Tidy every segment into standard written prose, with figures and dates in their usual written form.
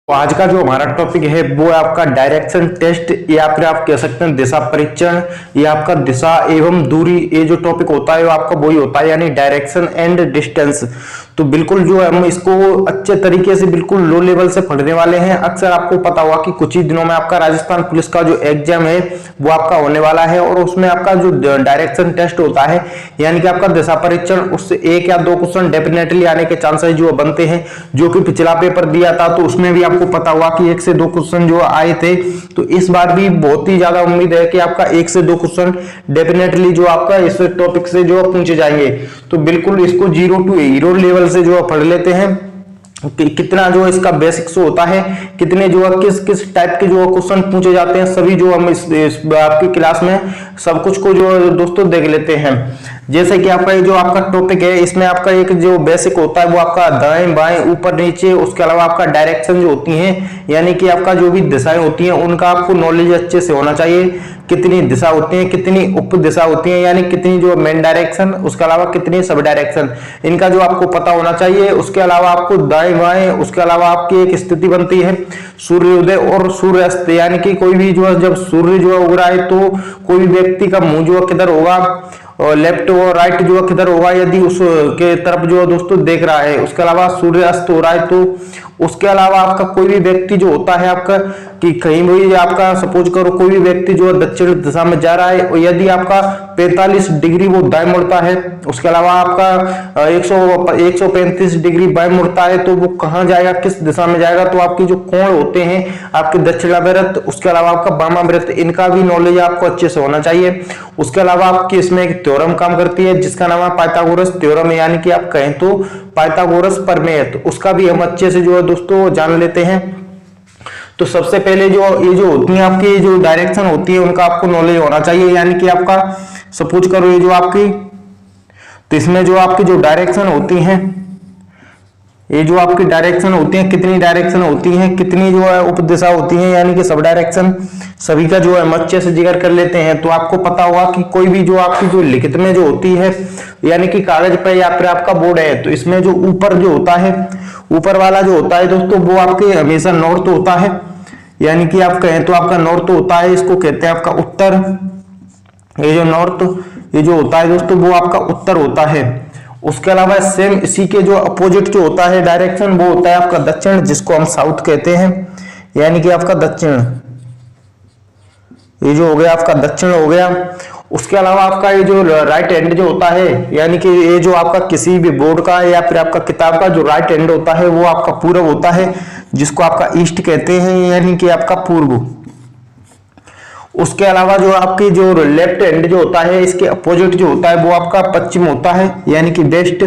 तो आज का जो हमारा टॉपिक है वो आपका डायरेक्शन टेस्ट या फिर आप कह सकते हैं दिशा परीक्षण या आपका दिशा एवं दूरी। ये जो टॉपिक होता है वो आपका वही होता है, यानी डायरेक्शन एंड डिस्टेंस। तो बिल्कुल जो है हम इसको अच्छे तरीके से बिल्कुल लो लेवल से पढ़ने वाले हैं। अक्सर आपको पता होगा कि कुछ ही दिनों में आपका राजस्थान पुलिस का जो एग्जाम है वो आपका होने वाला है और उसमें आपका जो डायरेक्शन टेस्ट होता है यानी कि आपका दिशा परीक्षण, उससे 1 या 2 क्वेश्चन डेफिनेटली आने के चांसेस जो बनते हैं। जो कि पिछला पेपर दिया था तो उसमें भी आपको पता हुआ कि 1 से 2 क्वेश्चन जो आए थे, तो इस बार भी बहुत ही ज्यादा उम्मीद है कि आपका 1 से 2 क्वेश्चन डेफिनेटली जो आपका इस टॉपिक से जो पूछे जाएंगे। तो बिल्कुल इसको 0 टू हीरो लेवल से जो पढ़ लेते हैं कि कितना जो इसका बेसिक्स होता है, कितने जो किस किस टाइप के जो क्वेश्चन पूछे जाते हैं, सभी जो हम इस आपकी क्लास में सब कुछ को जो दोस्तों देख लेते हैं। जैसे कि आपका ये जो आपका टॉपिक है इसमें आपका एक जो बेसिक होता है वो आपका दाएं बाएं ऊपर नीचे, उसके अलावा आपका डायरेक्शन जो होती हैं यानी कि आपका जो भी दिशाएं होती हैं उनका आपको नॉलेज अच्छे से होना चाहिए। कितनी दिशा होती है, कितनी उप दिशा होती है, यानी कितनी जो मेन डायरेक्शन, उसके अलावा कितनी सब डायरेक्शन, इनका जो आपको पता होना चाहिए। उसके अलावा आपको दाएं बाएं, उसके अलावा आपकी एक स्थिति बनती है सूर्योदय और सूर्यास्त, यानी कि कोई भी जो है जब सूर्य जो है उग रहा है तो कोई भी व्यक्ति का मुंह जो किधर होगा और लेफ्ट और राइट जो किधर होगा यदि उसके तरफ जो दोस्तों देख रहा है। उसके अलावा सूर्य अस्त हो रहा है तो उसके अलावा आपका कोई भी व्यक्ति जो होता है आपका कि कहीं भी आपका सपोज करो कोई भी व्यक्ति जो दक्षिण दिशा में जा रहा है और यदि आपका 45 डिग्री वो दाएं मुड़ता है, उसके अलावा आपका 135 डिग्री बाएं मुड़ता है तो वो कहाँ जाएगा, किस दिशा में जाएगा। तो आपकी जो कोण होते हैं आपके दक्षिणावर्त, उसके अलावा आपका वामावर्त, इनका भी नॉलेज आपको अच्छे से होना चाहिए। उसके अलावा आपकी इसमें एक थ्योरम काम करती है जिसका नाम है पाइथागोरस थ्योरम, यानी कि आप कहें तो पाइथागोरस प्रमेय, तो उसका भी हम अच्छे से जो है दोस्तों जान लेते हैं। तो सबसे पहले जो ये जो होती है आपकी जो डायरेक्शन होती है उनका आपको नॉलेज होना चाहिए, यानी कि आपका सपोज करो ये जो आपकी, तो इसमें जो आपकी जो डायरेक्शन होती हैं, ये जो आपकी डायरेक्शन होती है कितनी डायरेक्शन होती हैं, कितनी जो है उप दिशा होती हैं यानी कि सब डायरेक्शन, सभी का जो है हम अच्छे से जिक्र कर लेते हैं। तो आपको पता होगा कि कोई भी जो आपकी जो लिखित में जो होती है यानी कि कागज पे या फिर आपका बोर्ड है, तो इसमें जो ऊपर जो होता है, ऊपर वाला जो होता है दोस्तों वो आपके हमेशा नॉर्थ होता है, यानी कि आप कहें तो आपका नॉर्थ होता है, इसको कहते हैं आपका उत्तर। ये जो नॉर्थ ये जो होता है दोस्तों वो आपका उत्तर होता है। उसके अलावा सेम इसी के जो अपोजिट जो होता है डायरेक्शन वो होता है आपका दक्षिण, जिसको हम साउथ कहते हैं, यानी कि आपका दक्षिण, ये जो हो गया आपका दक्षिण हो गया। उसके अलावा आपका ये जो राइट एंड जो होता है, यानी कि ये जो आपका किसी भी बोर्ड का या फिर आपका किताब का जो राइट एंड होता है वो आपका पूर्व होता है, जिसको आपका ईस्ट कहते हैं, यानी कि आपका पूर्व। उसके अलावा जो आपकी जो लेफ्ट हैंड जो होता है इसके अपोजिट जो होता है वो आपका पश्चिम होता है, यानी कि वेस्ट,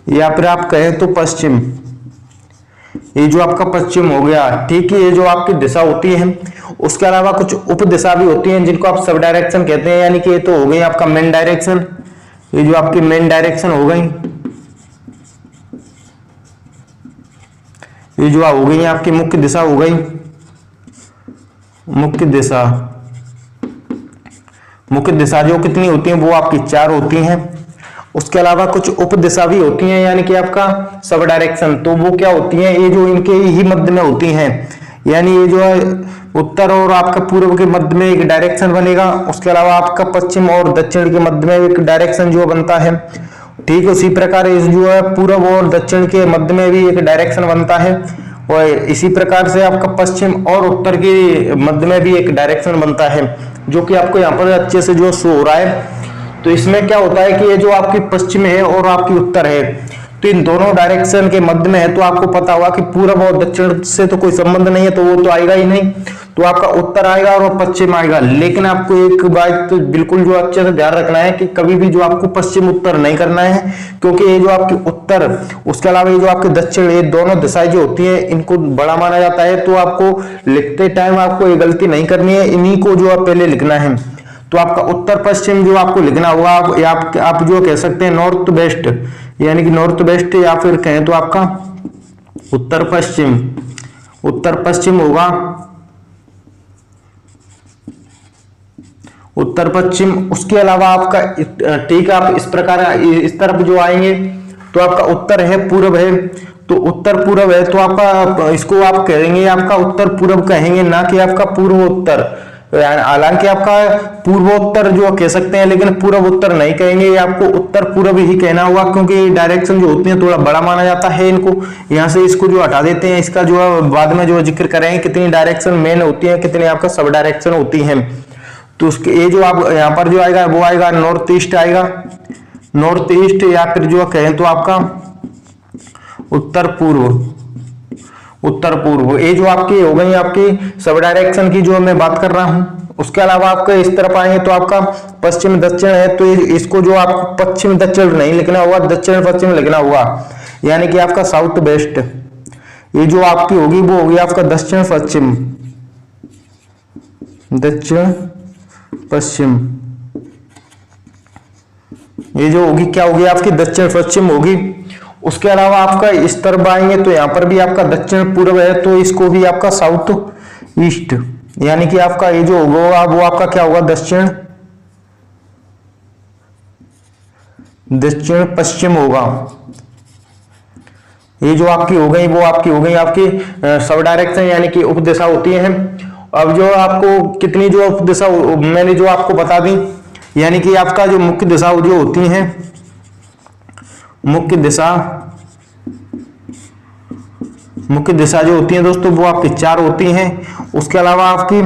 या फिर आप कहें तो पश्चिम। ये जो आपका पश्चिम हो गया, ठीक है, ये जो आपकी दिशा होती है। उसके अलावा कुछ उप दिशा भी होती हैं जिनको आप सब डायरेक्शन कहते हैं, यानी कि ये तो हो गई आपका मेन डायरेक्शन, ये जो आपकी मेन डायरेक्शन हो गई, ये जो हो गई आपकी मुख्य दिशा हो गई, मुख्य दिशा। मुख्य दिशा जो कितनी होती है वो आपकी 4 होती हैं। उसके अलावा कुछ उप दिशा भी होती हैं यानी कि आपका सब डायरेक्शन, तो वो क्या होती हैं, ये जो इनके ही मध्य में होती हैं, यानी ये जो है उत्तर और आपका पूर्व के मध्य में एक डायरेक्शन बनेगा। उसके अलावा आपका पश्चिम और दक्षिण के मध्य में एक डायरेक्शन जो बनता है, ठीक उसी प्रकार इस जो है पूर्व और दक्षिण के मध्य में भी एक डायरेक्शन बनता है, और इसी प्रकार से आपका पश्चिम और उत्तर के मध्य में भी एक डायरेक्शन बनता है, जो कि आपको यहाँ पर अच्छे से जो शो हो रहा है। तो इसमें क्या होता है कि ये जो आपकी पश्चिम है और आपकी उत्तर है, तो इन दोनों डायरेक्शन के मध्य में है, तो आपको पता होगा कि पूर्व और दक्षिण से तो कोई संबंध नहीं है, तो वो तो आएगा ही नहीं, तो आपका उत्तर आएगा और पश्चिम आएगा। लेकिन आपको एक बात तो बिल्कुल जो अच्छे से ध्यान रखना है कि कभी भी जो आपको पश्चिम उत्तर नहीं करना है, क्योंकि ये जो आपकी उत्तर, उसके अलावा ये जो आपके दक्षिण, ये दोनों दिशाएं जो होती है इनको बड़ा माना जाता है। तो आपको लिखते टाइम आपको ये गलती नहीं करनी है, इन्हीं को जो आप पहले लिखना है। तो आपका उत्तर पश्चिम जो आपको लिखना होगा, आप जो कह सकते हैं नॉर्थ वेस्ट, यानी कि नॉर्थ वेस्ट, या फिर कहें तो आपका उत्तर पश्चिम, उत्तर पश्चिम होगा, उत्तर पश्चिम। उसके अलावा आपका ठीक है, आप इस प्रकार इस तरफ जो आएंगे तो आपका उत्तर है, पूर्व है, तो उत्तर पूर्व है तो आपका इसको आप कहेंगे आपका उत्तर पूर्व कहेंगे, ना कि आपका पूर्वोत्तर। हालांकि आपका पूर्वोत्तर जो कह सकते हैं, लेकिन पूर्व उत्तर नहीं कहेंगे, ये आपको उत्तर पूर्व ही कहना होगा, क्योंकि डायरेक्शन जो होती है थोड़ा बड़ा माना जाता है इनको। यहाँ से इसको जो हटा देते हैं, इसका जो बाद में जो जिक्र करेंगे कितनी डायरेक्शन मेन होती है, कितनी आपका सब डायरेक्शन होती है। तो उसके ये जो आप यहाँ पर जो आएगा वो आएगा नॉर्थ ईस्ट आएगा, नॉर्थ ईस्ट, या फिर जो कहें तो आपका उत्तर पूर्व, उत्तर पूर्व। ये जो आपकी हो गई आपकी सब डायरेक्शन की जो मैं बात कर रहा हूं। उसके अलावा आपके इस तरफ आएंगे तो आपका पश्चिम दक्षिण है, तो इसको जो आपको पश्चिम दक्षिण नहीं लिखना होगा, दक्षिण पश्चिम लिखना होगा, यानी कि आपका साउथ वेस्ट। ये जो आपकी होगी वो होगी आपका दक्षिण पश्चिम, दक्षिण पश्चिम। ये जो होगी क्या होगी आपकी दक्षिण पश्चिम होगी। उसके अलावा आपका इस तरफ आएंगे तो यहाँ पर भी आपका दक्षिण पूर्व है, तो इसको भी आपका साउथ ईस्ट, यानी कि आपका ये जो होगा वो आपका क्या होगा दक्षिण दक्षिण पश्चिम होगा। ये जो आपकी हो गई वो आपकी हो गई आपकी सब डायरेक्शन, यानी कि उपदिशा होती है। अब जो आपको कितनी जो उपदिशा मैंने जो आपको बता दी, यानी कि आपका जो मुख्य दिशा जो होती है, मुख्य दिशा जो होती है दोस्तों वो आपकी 4 होती हैं। उसके अलावा आपकी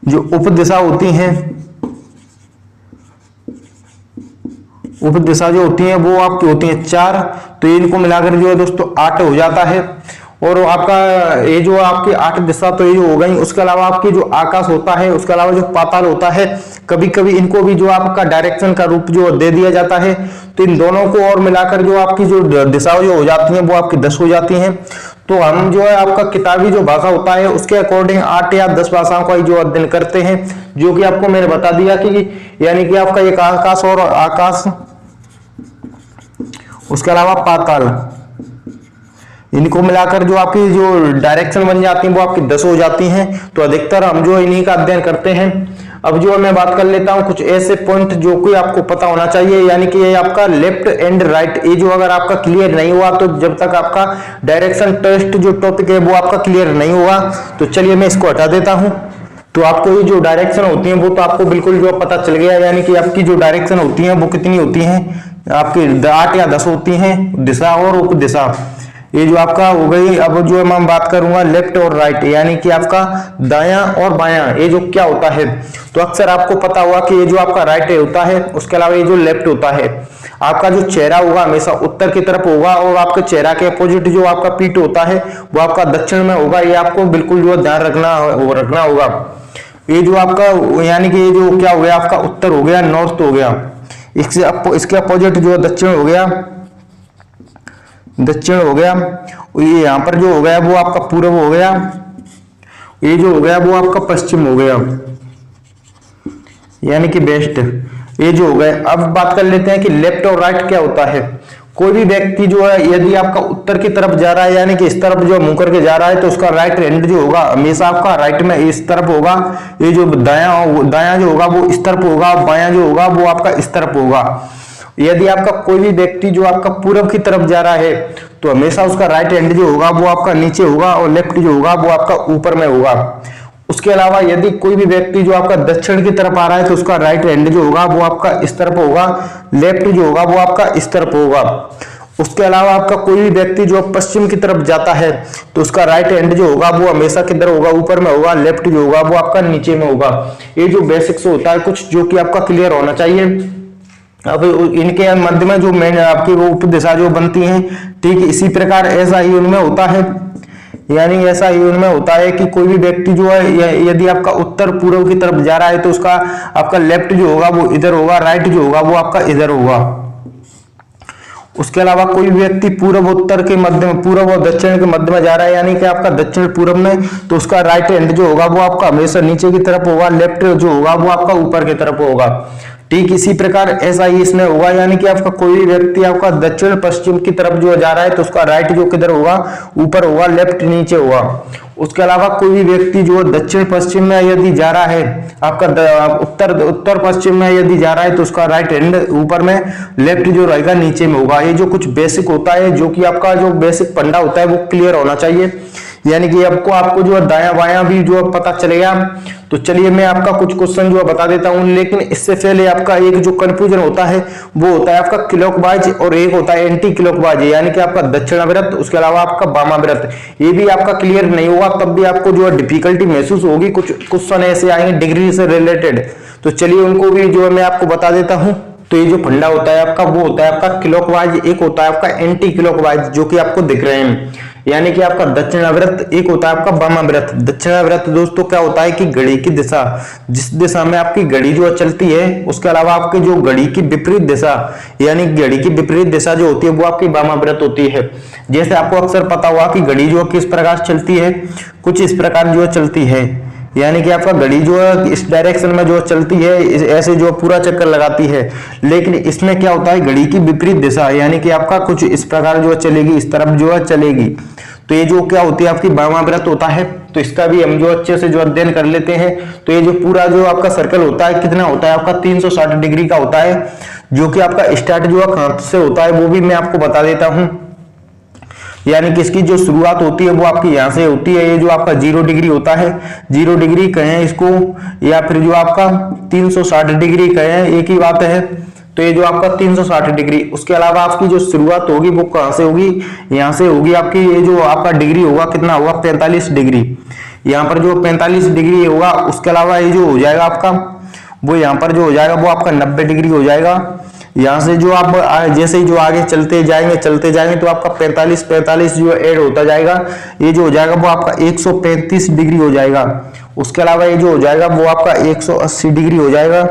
जो उपदिशा होती हैं, उपदिशा जो होती हैं वो आपकी होती हैं 4, तो इनको मिलाकर जो है दोस्तों 8 हो जाता है। और आपका ये जो आपकी 8 दिशा तो ये जो हो गई। उसके अलावा आपकी जो आकाश होता है, उसके अलावा जो पाताल होता है, कभी कभी इनको भी जो आपका डायरेक्शन का रूप जो दे दिया जाता है, तो इन दोनों को और मिलाकर जो आपकी जो दिशा जो हो जाती है वो आपकी 10 हो जाती हैं। तो हम जो है आपका किताबी जो भाषा होता है उसके अकॉर्डिंग 8 या 10 भाषाओं का जो अध्ययन करते हैं, जो कि आपको मैंने बता दिया कि यानी कि आपका एक आकाश और आकाश, उसके अलावा पाताल, इनको मिलाकर जो आपकी जो डायरेक्शन बन जाती है वो आपकी 10 हो जाती हैं। तो अधिकतर हम जो इन्हीं का अध्ययन करते हैं। अब जो मैं बात कर लेता हूं कुछ ऐसे पॉइंट जो कि आपको पता होना चाहिए, यानी कि ये आपका लेफ्ट एंड राइट, ये जो अगर आपका क्लियर नहीं हुआ तो जब तक आपका डायरेक्शन टेस्ट जो टॉपिक है वो आपका क्लियर नहीं हुआ। तो चलिए मैं इसको हटा देता हूं। तो आपको ये जो डायरेक्शन होती है वो तो आपको बिल्कुल जो पता चल गया, यानी कि आपकी जो डायरेक्शन होती है वो कितनी होती है आपकी 8 या 10 होती हैं, दिशा और उपदिशा। ये जो आपका हो गई। अब जो मैं बात करूंगा लेफ्ट और राइट, यानी कि आपका दायां और बायां, ये जो क्या होता है, तो अक्सर आपको पता हुआ कि ये जो आपका राइट होता है, उसके अलावा ये जो लेफ्ट होता है, आपका जो चेहरा होगा हमेशा उत्तर की तरफ होगा, और आपके चेहरा के अपोजिट जो आपका पीठ होता है वो आपका दक्षिण में होगा। ये आपको बिल्कुल जो ध्यान रखना होगा। ये जो आपका यानी कि ये जो क्या हो गया आपका उत्तर हो गया, नॉर्थ हो गया, इसके अपोजिट जो दक्षिण हो गया, दक्षिण हो गया। ये यहाँ पर जो हो गया वो आपका पूर्व हो गया, ये जो हो गया वो आपका पश्चिम हो गया, यानी कि वेस्ट। ये जो हो गया। अब बात कर लेते हैं कि लेफ्ट और राइट क्या होता है। कोई भी व्यक्ति जो है यदि आपका उत्तर की तरफ जा रहा है, यानी कि इस तरफ जो मुंह करके जा रहा है, तो उसका राइट हैंड जो होगा हमेशा आपका राइट में इस तरफ होगा। ये जो दायां जो होगा वो इस तरफ होगा, बायां जो होगा वो आपका इस तरफ होगा। यदि आपका कोई भी व्यक्ति जो आपका पूर्व की तरफ जा रहा है तो हमेशा उसका राइट हैंड जो होगा वो आपका नीचे होगा, और लेफ्ट जो होगा वो आपका ऊपर में होगा। उसके अलावा यदि कोई भी व्यक्ति जो आपका दक्षिण की तरफ आ रहा है तो उसका राइट हैंड जो होगा वो आपका इस तरफ होगा, लेफ्ट जो होगा वो आपका इस तरफ होगा। उसके अलावा आपका कोई भी व्यक्ति जो पश्चिम की तरफ जाता है तो उसका राइट हैंड जो होगा वो हमेशा किधर होगा, ऊपर में होगा, लेफ्ट जो होगा वो आपका नीचे में होगा। ये जो बेसिक्स होता है कुछ जो कि आपका क्लियर होना चाहिए। अब इनके मध्य में जो मेन आपकी वो उपदिशा जो बनती है, ठीक इसी प्रकार ऐसा ही उनमें होता है, यानी ऐसा ही उनमें होता है कि कोई भी व्यक्ति जो है यदि आपका उत्तर पूर्व की तरफ जा रहा है तो उसका आपका लेफ्ट जो होगा वो इधर होगा, राइट जो होगा वो आपका इधर होगा। उसके अलावा कोई व्यक्ति पूर्व उत्तर के मध्य में, पूर्व और दक्षिण के मध्य में जा रहा है, यानी कि आपका दक्षिण पूर्व में, तो उसका राइट हैंड जो होगा वो आपका हमेशा नीचे की तरफ होगा, लेफ्ट जो होगा वो आपका ऊपर की तरफ होगा। ठीक इसी प्रकार ऐसा ही इसमें होगा, यानी कि आपका कोई भी व्यक्ति आपका दक्षिण पश्चिम की तरफ जो जा रहा है तो उसका राइट जो किधर होगा, ऊपर होगा, लेफ्ट नीचे होगा। उसके अलावा कोई भी व्यक्ति जो दक्षिण पश्चिम में यदि जा रहा है, आपका उत्तर पश्चिम में यदि जा रहा है तो उसका राइट हैंड ऊपर में, लेफ्ट जो रहेगा नीचे में होगा। ये जो कुछ बेसिक होता है, जो कि आपका जो बेसिक फंडा होता है वो क्लियर होना चाहिए, यानी कि आपको जो दायां बायां भी जो पता चलेगा। तो चलिए मैं आपका कुछ क्वेश्चन जो बता देता हूं, लेकिन इससे पहले आपका एक जो कंफ्यूजन होता है वो होता है आपका क्लॉकवाइज और एक होता है एंटी क्लॉकवाइज, यानी कि आपका दक्षिणाव्रत, उसके अलावा आपका वामाव्रत। ये भी आपका क्लियर नहीं होगा तब भी आपको जो डिफिकल्टी महसूस होगी, कुछ क्वेश्चन ऐसे आएंगे डिग्री से रिलेटेड। तो चलिए उनको भी जो मैं आपको बता देता हूं। तो ये जो फंडा होता है आपका वो होता है आपका क्लॉकवाइज, एक होता है आपका एंटी क्लॉकवाइज जो कि आपको दिख रहे हैं, यानी कि आपका दक्षिणाव्रत, एक होता है आपका वामाव्रत। दक्षिणाव्रत दोस्तों क्या होता है कि घड़ी की दिशा, जिस दिशा में आपकी घड़ी जो चलती है, उसके अलावा आपकी जो घड़ी की विपरीत दिशा, यानी घड़ी की विपरीत दिशा जो होती है वो आपकी वामाव्रत होती है। जैसे आपको अक्सर पता हुआ कि घड़ी जो किस प्रकार चलती है, कुछ इस प्रकार जो चलती है, यानी कि आपका घड़ी जो है इस डायरेक्शन में जो चलती है, ऐसे जो पूरा चक्कर लगाती है। लेकिन इसमें क्या होता है, घड़ी की विपरीत दिशा, यानी कि आपका कुछ इस प्रकार जो चलेगी, इस तरफ जो है चलेगी। तो ये जो क्या होती है आपकी वामाव्रत होता है। तो इसका भी हम जो अच्छे से जो अध्ययन कर लेते हैं। तो ये जो पूरा जो आपका सर्कल होता है कितना होता है आपका 360 डिग्री का होता है, जो कि आपका स्टार्ट जो है कहां से होता है वो भी मैं आपको बता देता हूं। यानी कि इसकी जो शुरुआत होती है वो आपकी यहाँ से होती है। ये जो आपका 0 डिग्री होता है, 0 डिग्री कहें इसको, या फिर जो आपका 360 डिग्री कहें, एक ही बात है। तो ये जो आपका 360 डिग्री, उसके अलावा आपकी जो शुरुआत होगी वो कहां से होगी, यहाँ से होगी। आपकी ये जो आपका डिग्री होगा कितना होगा, 45 डिग्री। यहाँ पर जो 45 डिग्री होगा, उसके अलावा ये जो हो जाएगा आपका, वो यहाँ पर जो हो जाएगा वो आपका 90 डिग्री हो जाएगा। यहाँ से जो आप जैसे ही जो आगे चलते जाएंगे तो आपका 45 जो ऐड होता जाएगा। ये जो हो जाएगा वो आपका 135 डिग्री हो जाएगा। उसके अलावा ये जो हो जाएगा वो आपका 180 डिग्री हो जाएगा।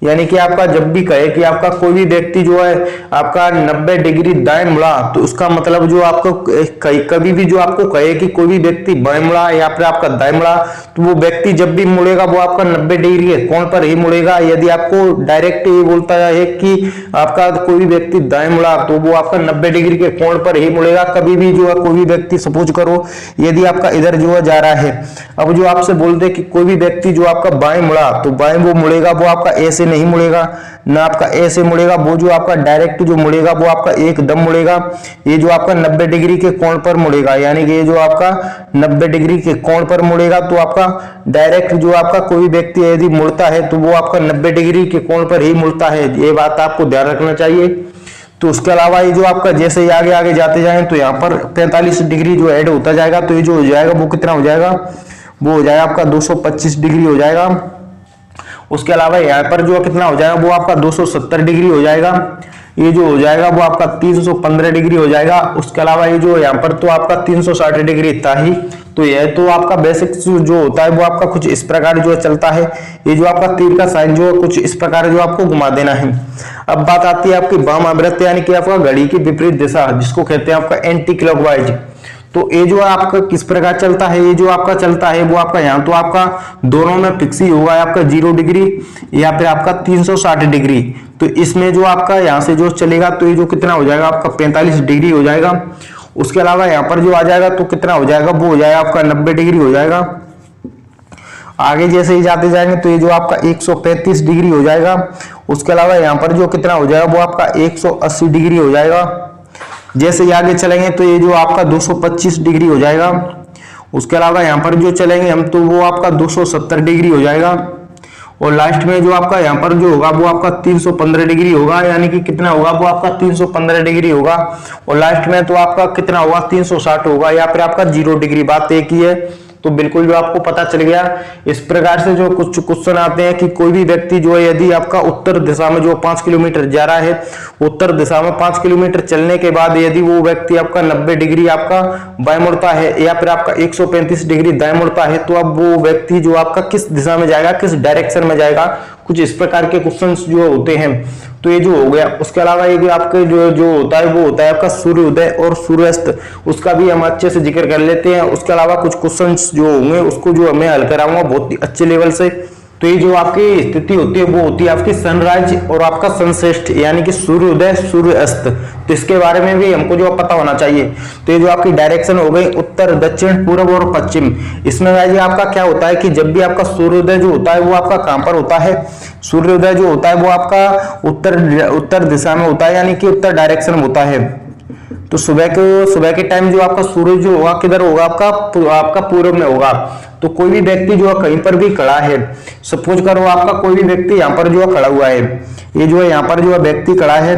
यानी कि आपका जब भी कहे कि आपका कोई भी व्यक्ति जो है आपका 90 डिग्री दाएं मुड़ा, तो उसका मतलब जो आपको कभी भी जो आपको कहे कि कोई भी व्यक्ति बाएं मुड़ा या फिर आपका दाएं मुड़ा, तो वो व्यक्ति जब भी मुड़ेगा वो आपका 90 डिग्री के कोण पर ही मुड़ेगा। यदि आपको डायरेक्ट ये बोलता है कि आपका कोई भी व्यक्ति दाएं मुड़ा, तो वो आपका 90 डिग्री के कोण पर ही मुड़ेगा। कभी भी जो है कोई भी व्यक्ति, सपोज करो यदि आपका इधर जो है जा रहा है, अब जो आपसे बोलते कि कोई भी व्यक्ति जो आपका बाएं मुड़ा, तो बाएं वो मुड़ेगा, वो आपका ऐसे नहीं मुड़ेगा, ना आपका ऐसे मुड़ेगा, वो जो आपका डायरेक्ट जो मुड़ेगा वो आपका एकदम मुड़ेगा। ये जो आपका 90 डिग्री के कोण पर मुड़ेगा, यानी कि ये जो आपका 90 डिग्री के कोण पर मुड़ेगा, तो आपका डायरेक्ट जो आपका कोई व्यक्ति यदि मुड़ता है तो वो आपका 90 डिग्री के कोण पर ही मुड़ता है। ये बात आपको ध्यान रखना चाहिए। तो उसके अलावा ये जो आपका जैसे ही आगे आगे जाते जाए तो यहाँ पर 45 डिग्री जो ऐड होता जाएगा। तो ये जो हो जाएगा वो कितना हो जाएगा, वो हो जाएगा आपका 225 डिग्री हो जाएगा। उसके अलावा यहाँ पर जो कितना हो जाएगा वो आपका 270 डिग्री हो जाएगा। ये जो हो जाएगा वो आपका 315 डिग्री हो जाएगा। उसके अलावा ये जो यहाँ पर तो आपका 360 डिग्री था ही। तो यह तो आपका बेसिक जो होता है वो आपका कुछ इस प्रकार जो चलता है। ये जो आपका तीर का साइन जो कुछ इस प्रकार जो आपको घुमा देना है। अब बात आती है आपकी वामाव्रत, यानी कि आपका घड़ी की विपरीत दिशा, जिसको कहते हैं आपका एंटी क्लॉकवाइज। तो ये जो आपका किस प्रकार चलता है, ये जो आपका चलता है वो आपका यहाँ तो आपका दोनों में फिक्स ही होगा, आपका 0 डिग्री या फिर आपका 360 डिग्री। तो इसमें जो आपका यहाँ से जो चलेगा तो ये जो कितना हो जाएगा आपका 45 डिग्री हो जाएगा। उसके अलावा यहाँ पर जो आ जाएगा तो कितना हो जाएगा, वो हो जाएगा आपका 90 डिग्री हो जाएगा। आगे जैसे ही जाते जाएंगे तो ये जो आपका 135 डिग्री हो जाएगा। उसके अलावा यहाँ पर जो कितना हो जाएगा वो आपका 180 डिग्री हो जाएगा। जैसे ही आगे चलेंगे तो ये जो आपका 225 डिग्री हो जाएगा। उसके अलावा यहाँ पर जो चलेंगे हम तो वो आपका 270 डिग्री हो जाएगा। और लास्ट में जो आपका यहाँ पर जो होगा वो आपका 315 डिग्री होगा, यानी कि कितना होगा वो आपका 315 डिग्री होगा। और लास्ट में तो आपका कितना होगा 360 होगा, या फिर आपका 0 डिग्री। बात एक ही है। तो बिल्कुल जो आपको पता चल गया। इस प्रकार से जो कुछ क्वेश्चन आते हैं कि कोई भी व्यक्ति जो है यदि आपका उत्तर दिशा में जो 5 किलोमीटर जा रहा है, उत्तर दिशा में 5 किलोमीटर चलने के बाद यदि वो व्यक्ति आपका 90 डिग्री आपका बाएं मुड़ता है या फिर आपका 135 डिग्री दाएं मुड़ता है, तो अब वो व्यक्ति जो आपका किस दिशा में जाएगा, किस डायरेक्शन में जाएगा, कुछ इस प्रकार के क्वेश्चंस जो होते हैं। तो ये जो हो गया। उसके अलावा ये आपके जो होता है वो होता है आपका सूर्योदय और सूर्यास्त, उसका भी हम अच्छे से जिक्र कर लेते हैं। उसके अलावा कुछ क्वेश्चंस जो होंगे उसको जो मैं हल कराऊंगा बहुत ही अच्छे लेवल से। तो तो ये जो आपकी स्थिति होती है वो होती है आपकी सनराइज और आपका सनसेट यानी कि सूर्योदय सूर्यास्त। तो इसके बारे में भी हमको जो पता होना चाहिए। तो ये जो आपकी डायरेक्शन हो गई उत्तर दक्षिण पूर्व और पश्चिम, इसमें भाई आपका क्या होता है कि जब भी आपका सूर्योदय जो होता है वो आपका कहां पर होता है, सूर्योदय जो होता है वो आपका उत्तर दिशा में होता है यानी कि उत्तर डायरेक्शन में होता है। तो सुबह के टाइम जो आपका सूरज जो होगा किधर होगा, आपका पूर्व में होगा। तो कोई भी व्यक्ति जो है कहीं पर भी खड़ा है, सपोज करो आपका कोई भी व्यक्ति यहाँ पर जो है खड़ा हुआ है, ये जो है यहाँ पर जो है व्यक्ति खड़ा है,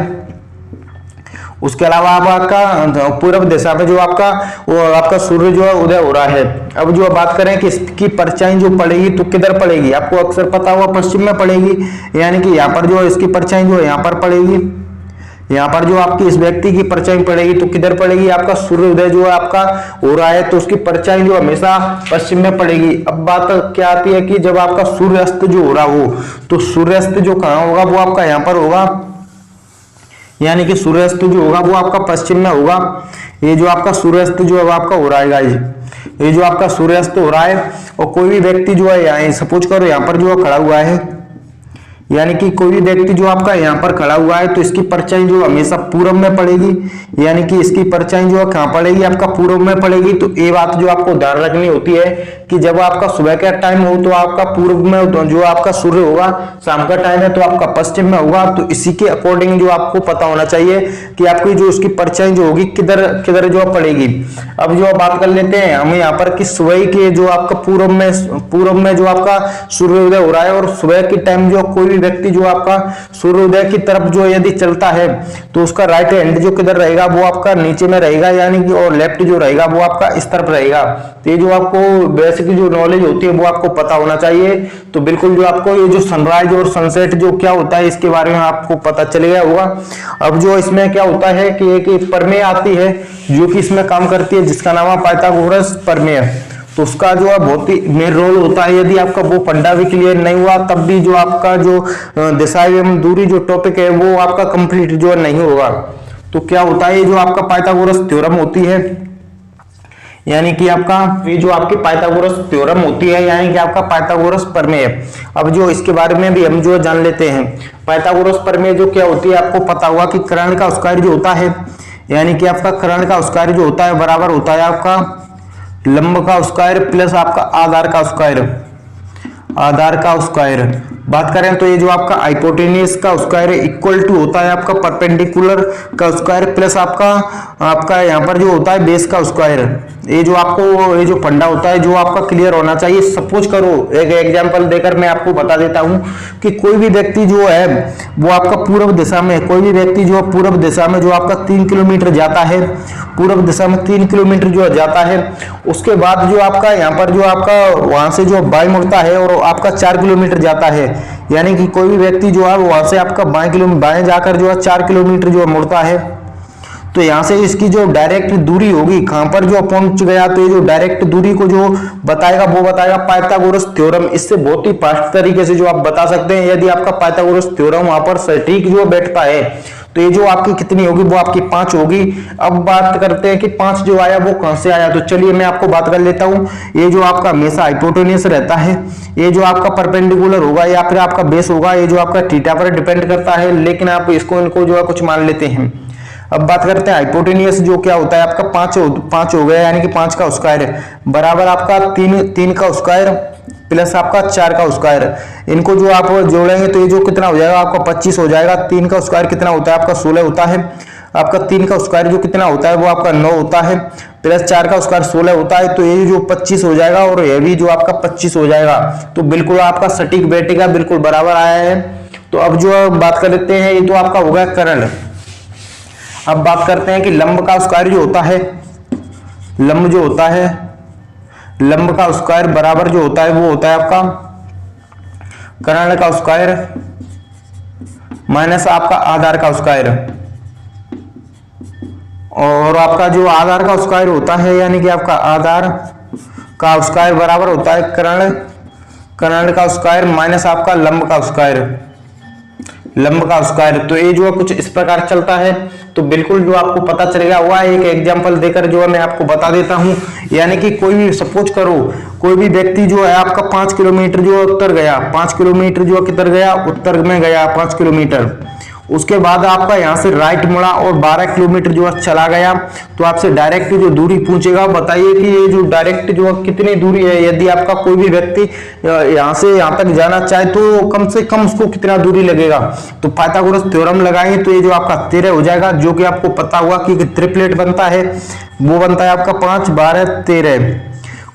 उसके अलावा आपका पूर्व दिशा में जो आपका सूर्य जो है उदय हो रहा है। अब जो बात करें कि इसकी परछाई जो पड़ेगी तो किधर पड़ेगी, आपको अक्सर पता होगा पश्चिम में पड़ेगी, यानी कि यहाँ पर जो इसकी परछाई जो है यहाँ पर पड़ेगी। यहाँ पर जो आपकी इस व्यक्ति की परछाई पड़ेगी तो किधर पड़ेगी, आपका सूर्योदय जो है आपका हो रहा है तो उसकी परछाई जो हमेशा पश्चिम में पड़ेगी। अब बात क्या आती है कि जब आपका सूर्यास्त जो हो रहा हो तो सूर्यास्त जो कहाँ होगा वो आपका यहाँ पर होगा, यानी कि सूर्यास्त जो होगा वो आपका पश्चिम में होगा। ये जो आपका सूर्यास्त जो है आपका हो रहा है गाइस, ये जो आपका सूर्यास्त हो रहा है और कोई भी व्यक्ति जो है यहाँ सपोज करो यहाँ पर जो खड़ा हुआ है, यानी कि कोई भी व्यक्ति जो आपका यहाँ पर खड़ा हुआ है तो इसकी परछाई जो हमेशा पूर्व में पड़ेगी, यानी कि इसकी परछाई जो है कहाँ पड़ेगी, आपका पूर्व में पड़ेगी। तो ये बात जो आपको ध्यान रखनी होती है कि जब आपका सुबह का टाइम हो तो आपका पूर्व में जो आपका सूर्य होगा, शाम का टाइम है तो आपका पश्चिम में होगा। तो इसी के अकॉर्डिंग जो आपको पता होना चाहिए कि आपकी जो उसकी परछाई जो होगी किधर किधर जो पड़ेगी। अब जो बात कर लेते हैं हम यहाँ पर कि सुबह के जो आपका पूर्व में जो आपका सूर्योदय हो रहा है और सुबह के टाइम जो कोई भी व्यक्ति जो आपका सूर्योदय की तरफ जो यदि चलता है तो उसका राइट हैंड जो किधर रहेगा वो आपका नीचे में रहेगा, यानी कि और लेफ्ट जो रहेगा वो आपका इस तरफ रहेगा। तो ये जो आपको बेसिक जो नॉलेज होती है वो आपको पता होना चाहिए। तो बिल्कुल जो आपको ये जो सनराइज और सनसेट जो क्या होता है इसके बारे में आपको पता चल गया होगा। अब जो इसमें क्या होता है कि एक प्रमेय आती है जो कि इसमें काम करती है जिसका नाम है पाइथागोरस प्रमेय। तो उसका जो है बहुत ही मेन रोल होता है। यदि आपका वो फंडा भी क्लियर नहीं हुआ तब भी जो आपका जो दिशा एवं दूरी जो टॉपिक है वो आपका कंप्लीट जो नहीं होगा। तो क्या होता है, ये जो आपका पाइथागोरस थ्योरम होती है, यानी कि आपका ये जो आपकी पाइथागोरस थ्योरम होती है यानी कि आपका पाइथागोरस प्रमेय। अब जो इसके बारे में भी हम जो जान लेते हैं, पाइथागोरस प्रमेय जो क्या होती है आपको पता हुआ कि कर्ण का स्क्वायर जो होता है, यानी कि आपका कर्ण का स्क्वायर जो होता है बराबर होता है आपका लंब का स्क्वायर प्लस आपका आधार का स्क्वायर। बात करें तो ये जो आपका हाइपोटेन्यूज का स्क्वायर इक्वल टू होता है आपका परपेंडिकुलर का स्क्वायर प्लस आपका यहाँ पर जो होता है बेस का स्क्वायर। ये जो आपको ये जो फंडा होता है जो आपका क्लियर होना चाहिए। सपोज करो एक एग्जांपल देकर मैं आपको बता देता हूँ कि कोई भी व्यक्ति जो है वो आपका पूर्व दिशा में, कोई भी व्यक्ति जो पूर्व दिशा में जो आपका 3 किलोमीटर जाता है, पूर्व दिशा में 3 किलोमीटर जो जाता है, उसके बाद जो आपका यहाँ पर जो आपका वहां से जो बाएं मुड़ता है और आपका 4 किलोमीटर जाता है, यानी कि कोई भी व्यक्ति जो है वहां से आपका बाएं जाकर जो है 4 किलोमीटर जो मुड़ता है, तो यहाँ से इसकी जो डायरेक्ट दूरी होगी कहां पर जो पहुंच गया, तो ये जो डायरेक्ट दूरी को जो बताएगा वो बताएगा पाइथागोरस थ्योरम। इससे बहुत ही फास्ट तरीके से जो आप बता सकते हैं यदि आपका पाइथागोरस थ्योरम वहां पर सटीक जो बैठता है। तो ये जो आपकी कितनी होगी वो आपकी 5 होगी। अब बात करते हैं कि 5 जो आया वो कहां से आया, तो चलिए मैं आपको बात कर लेता हूं। ये जो आपका हमेशा हाइपोटेन्यूज रहता है, ये जो आपका परपेंडिकुलर होगा या फिर आपका बेस होगा, ये जो आपका थीटा पर डिपेंड करता है, लेकिन आप इनको जो है कुछ मान लेते हैं। अब बात करते हैं हाइपोटेन्यूज जो क्या होता है आपका 5 हो गया, यानी कि 5 का स्क्वायर बराबर आपका 3 का स्क्वायर प्लस आपका 4 का स्क्वायर। इनको जो आप जोड़ेंगे तो ये जो कितना हो जाएगा आपका 25 हो जाएगा। 3 का स्क्वायर कितना होता है आपका 16 होता है। आपका 3 का स्क्वायर जो कितना होता है वो आपका 9 होता है, प्लस 4 का स्क्वायर 16 होता है, तो ये जो 25 हो जाएगा और ये भी जो आपका 25 हो जाएगा। तो बिल्कुल आपका सटीक बैठेगा, बिल्कुल बराबर आया है। तो अब जो बात कर लेते हैं, ये तो आपका हो गया कर्ण। अब बात करते हैं कि लंब का स्क्वायर जो होता है, लंब का स्क्वायर बराबर जो होता है वो होता है आपका कर्ण का स्क्वायर माइनस आपका आधार का स्क्वायर। और आपका जो आधार का स्क्वायर होता है यानी कि आपका आधार का स्क्वायर बराबर होता है कर्ण का स्क्वायर माइनस आपका लंब का स्क्वायर। लंब का स्क्वायर। तो ये जो है कुछ इस प्रकार चलता है। तो बिल्कुल जो आपको पता चलेगा हुआ एक एग्जांपल देकर जो है मैं आपको बता देता हूं। यानी कि कोई भी सपोज करो कोई भी व्यक्ति जो है आपका 5 किलोमीटर जो है उत्तर गया, 5 किलोमीटर जो किधर गया, उत्तर में गया 5 किलोमीटर। उसके बाद आपका यहाँ से राइट मुड़ा और 12 किलोमीटर जो है चला गया। तो आपसे डायरेक्ट जो दूरी पूछेगा, बताइए कि ये जो डायरेक्ट जो कितनी दूरी है। यदि आपका कोई भी व्यक्ति यहाँ से यहाँ तक जाना चाहे तो कम से कम उसको कितना दूरी लगेगा। तो पाइथागोरस थ्योरम लगाएंगे तो ये जो आपका 13 हो जाएगा, जो कि आपको पता हुआ कि ट्रिपलेट बनता है, वो बनता है आपका 5, 12, 13।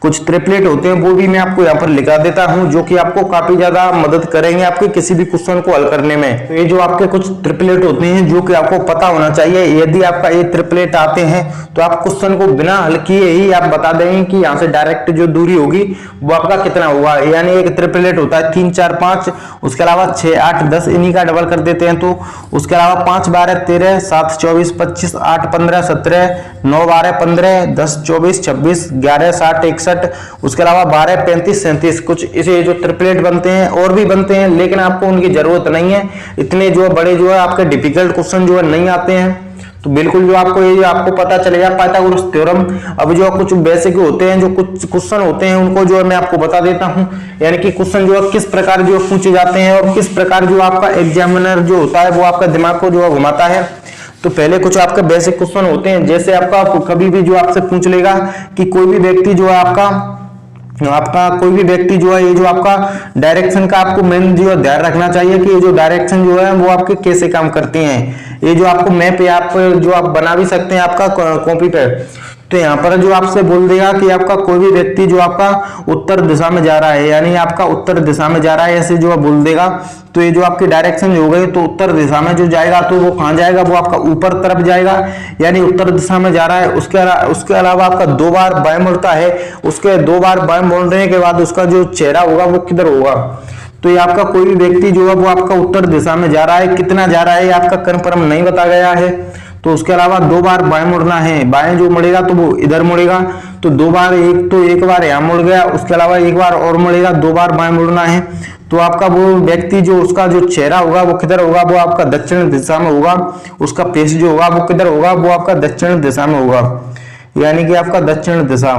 कुछ ट्रिपलेट होते हैं वो भी मैं आपको यहाँ पर लिखा देता हूँ, जो कि आपको काफी ज्यादा मदद करेंगे आपके किसी भी क्वेश्चन को हल करने में। तो ये जो आपके कुछ ट्रिपलेट होते हैं जो कि आपको पता होना चाहिए। यदि आपका ये ट्रिपलेट आते हैं तो आप क्वेश्चन को बिना हल किए ही आप बता देंगे कि यहाँ से डायरेक्ट जो दूरी होगी वो आपका कितना हुआ। यानी एक ट्रिपलेट होता है 3, 4, 5, उसके अलावा 6, 8, 10 इन्हीं का डबल कर देते हैं। तो उसके अलावा 5, 12, 13, 7, 24, 25, 8, 15, 17, 9, 12, 15, 10, 24, 26, 11, 60, 61, उसके अलावा 12, 35, 37 कुछ इसे जो ट्रिपलेट बनते हैं और भी बनते हैं, लेकिन आपको उनकी जरूरत नहीं है। इतने जो बड़े जो है आपके डिफिकल्ट क्वेश्चन जो है नहीं आते हैं। तो बिल्कुल जो आपको ये आपको पता चलेगा पाइथागोरस थ्योरम। अब जो कुछ बेसिक होते हैं, जो कुछ क्वेश्चन होते हैं उनको जो है मैं आपको बता देता हूं। यानी कि क्वेश्चन जो है किस प्रकार जो पूछे जाते हैं और किस प्रकार जो आपका एग्जामिनर जो होता है वो आपका दिमाग को जो है घुमाता है। तो पहले कुछ आपके बेसिक क्वेश्चन होते हैं, जैसे आपका कभी भी जो आपसे पूछ लेगा कि कोई भी व्यक्ति जो है आपका कोई भी व्यक्ति जो है ये जो आपका डायरेक्शन का आपको मेन जो ध्यान रखना चाहिए कि ये जो डायरेक्शन जो है वो आपके कैसे काम करती हैं। ये जो आपको मैप है आप जो आप बना भी सकते हैं आपका कॉपी पे। तो यहाँ पर जो आपसे बोल देगा कि आपका कोई भी व्यक्ति जो आपका उत्तर दिशा में जा रहा है, यानी आपका उत्तर दिशा में जा रहा है ऐसे जो बोल देगा। तो ये जो आपकी डायरेक्शन हो गई, तो उत्तर दिशा में जो जाएगा तो वो कहाँ जाएगा, वो आपका ऊपर तरफ जाएगा, यानी उत्तर दिशा में जा रहा है। उसके अलावा आपका 2 बार बाएं मुड़ता है, उसके 2 बार बाएं मुड़ने के बाद उसका जो चेहरा होगा वो किधर होगा। तो ये आपका कोई भी व्यक्ति जो है वो आपका उत्तर दिशा में जा रहा है, कितना जा रहा है आपका कन्फर्म नहीं बता गया है। तो उसके अलावा 2 बार बाएं मुड़ना है, बाएं जो मुड़ेगा तो वो इधर मुड़ेगा। तो 2 बार एक बार यहाँ मुड़ गया, उसके अलावा एक बार और मुड़ेगा, 2 बार बाएं मुड़ना है। तो आपका वो व्यक्ति जो उसका जो चेहरा होगा वो किधर होगा, वो आपका दक्षिण दिशा में होगा। उसका फेस जो होगा वो किधर होगा, वो आपका दक्षिण दिशा में होगा, यानी कि आपका दक्षिण दिशा।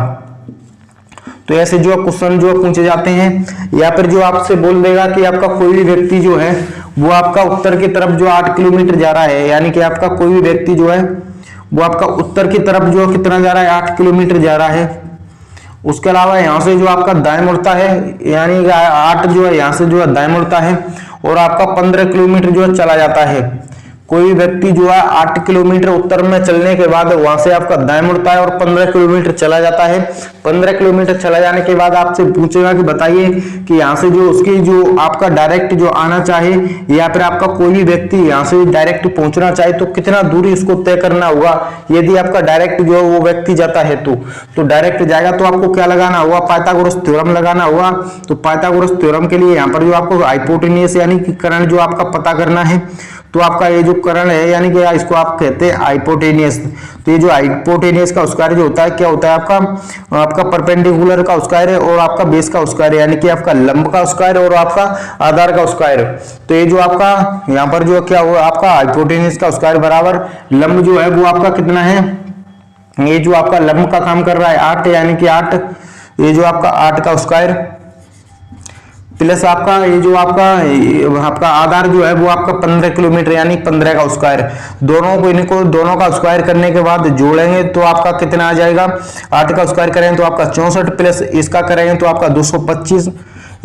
तो ऐसे जो क्वेश्चन जो पूछे जाते हैं। या फिर जो आपसे बोल देगा कि आपका कोई भी व्यक्ति जो है वो आपका उत्तर की तरफ जो 8 किलोमीटर जा रहा है, यानी कि आपका कोई भी व्यक्ति जो है वो आपका उत्तर की तरफ जो कितना जा रहा है, 8 किलोमीटर जा रहा है। उसके अलावा यहाँ से जो आपका दाएं मुड़ता है, यानी 8 जो है यहाँ से जो है दाएं मुड़ता है और आपका 15 किलोमीटर जो है चला जाता है। कोई भी व्यक्ति जो है 8 किलोमीटर उत्तर में चलने के बाद वहां से आपका दाएं मुड़ता है और 15 किलोमीटर चला जाता है। 15 किलोमीटर चला जाने के बाद आपसे पूछेगा कि बताइए कि यहाँ से जो उसकी जो आपका डायरेक्ट जो आना चाहे, या फिर आपका कोई भी व्यक्ति यहाँ से डायरेक्ट पहुंचना चाहे तो कितना दूरी उसको तय करना होगा। यदि आपका डायरेक्ट जो वो व्यक्ति जाता है तो डायरेक्ट जाएगा तो आपको क्या लगाना होगा, पाइथागोरस थ्योरम लगाना होगा। तो पाइथागोरस थ्योरम के लिए यहाँ पर जो आपको हाइपोटेन्यूस यानी कि कर्ण जो आपका पता करना है। तो आपका ये जो कर्ण है, यानी कि इसको आप कहते हैं हाइपोटेनियस। तो ये जो हाइपोटेनियस का स्क्वायर जो होता है क्या होता है, आपका परपेंडिकुलर का स्क्वायर है और आपका बेस का स्क्वायर है, यानी कि आपका लंब का स्क्वायर और आपका आधार का स्क्वायर। तो ये जो आपका यहाँ पर जो क्या हुआ, आपका हाइपोटेनियस का स्क्वायर बराबर लंब जो है वो आपका कितना है, ये जो आपका लंब का काम कर रहा है 8, यानी कि 8, ये जो आपका 8 का स्क्वायर प्लस आपका ये जो आपका आधार जो है वो आपका 15 किलोमीटर यानी 15 का स्क्वायर। दोनों का स्क्वायर करने के बाद जोड़ेंगे तो आपका कितना आ जाएगा, 8 का स्क्वायर करेंगे तो आपका 64 प्लस इसका करेंगे तो आपका 225।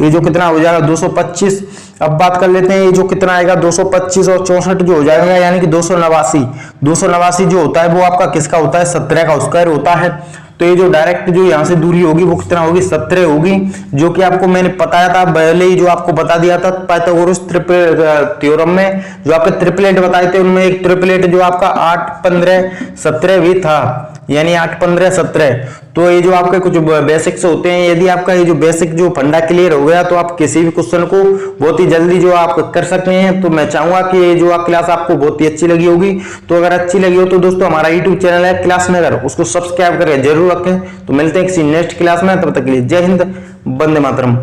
ये जो कितना हो जाएगा 225। अब बात कर लेते हैं ये जो कितना आएगा 225 और 64 जो हो जाएगा, यानी कि 289 जो होता है वो आपका किसका होता है, 17 का स्क्वायर होता है। तो ये जो डायरेक्ट जो यहाँ से दूरी होगी वो कितना होगी, 17 होगी, जो कि आपको मैंने बताया था पहले ही, जो आपको बता दिया था पाइथागोरस थ्योरम में। जो आपके ट्रिपलेट बताए थे उनमें एक ट्रिपलेट जो आपका 8, 15, 17 भी था, यानी 8, 15, 17। तो ये जो आपके कुछ बेसिक्स होते हैं, यदि आपका ये जो बेसिक जो फंडा क्लियर हो गया तो आप किसी भी क्वेश्चन को बहुत ही जल्दी जो आप कर सकते हैं। तो मैं चाहूंगा कि ये जो क्लास आपको बहुत ही अच्छी लगी होगी। तो अगर अच्छी लगी हो तो दोस्तों हमारा यूट्यूब चैनल है क्लास नगर, उसको सब्सक्राइब करके जरूर रखें। तो मिलते हैं किसी नेक्स्ट क्लास में, तब तक के लिए जय हिंद, वंदे मातरम।